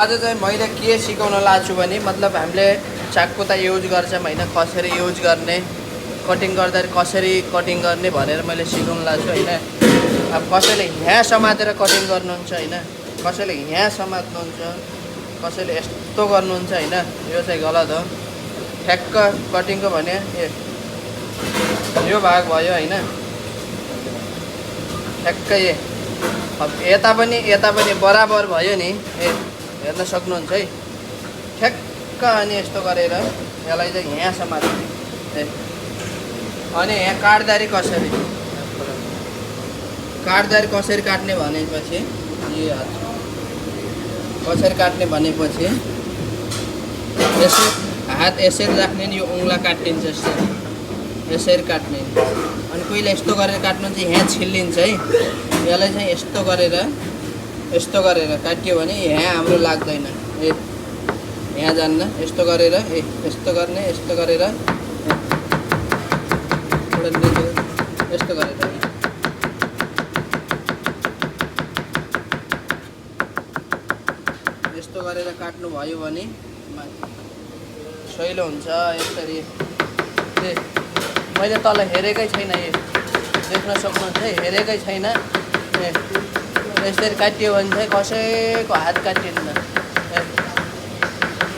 आज चाहिँ मैले के सिकाउन लाग्छु भने मतलब हामीले चाकु त युज गर्छौँ होइन, कसरी युज गर्ने, कटिङ गर्दा कसरी कटिङ गर्ने भनेर मैले सिकाउन लाग्छु होइन। अब कसैले यहाँ समातेर कटिङ गर्नुहुन्छ होइन, कसैले यहाँ समात्नुहुन्छ, कसैले यस्तो गर्नुहुन्छ होइन, यो चाहिँ गलत हो। ठ्याक्क कटिङको भने यो भाग भयो होइन, ठ्याक्कै अब यता पनि बराबर भयो नि, हेर्न सक्नुहुन्छ है। ठ्याक्क अनि यस्तो गरेर यसलाई चाहिँ यहाँ समात्ने। अनि यहाँ काट्दाखेरि कसरी काट्ने भनेपछि कसरी काट्ने भनेपछि हात यसरी राख्ने नि, यो औँला काटिन्छ यसरी काट्ने। अनि कोहीले यस्तो गरेर काट्नुहुन्छ, यहाँ छिल्लिन्छ है। यसलाई चाहिँ यस्तो गरेर काट्यो भने यहाँ हाम्रो लाग्दैन, यहाँ जान्न। यस्तो गरेर यस्तो गर्ने, यस्तो गरेर यस्तो गरेर यस्तो गरेर काट्नु भयो भने सहिलो हुन्छ। यसरी मैले तल हेरेकै छैन, देख्न सक्नुहुन्छ है, हेरेकै छैन। यसरी काटियो भने चाहिँ कसैको हात काटिन्न।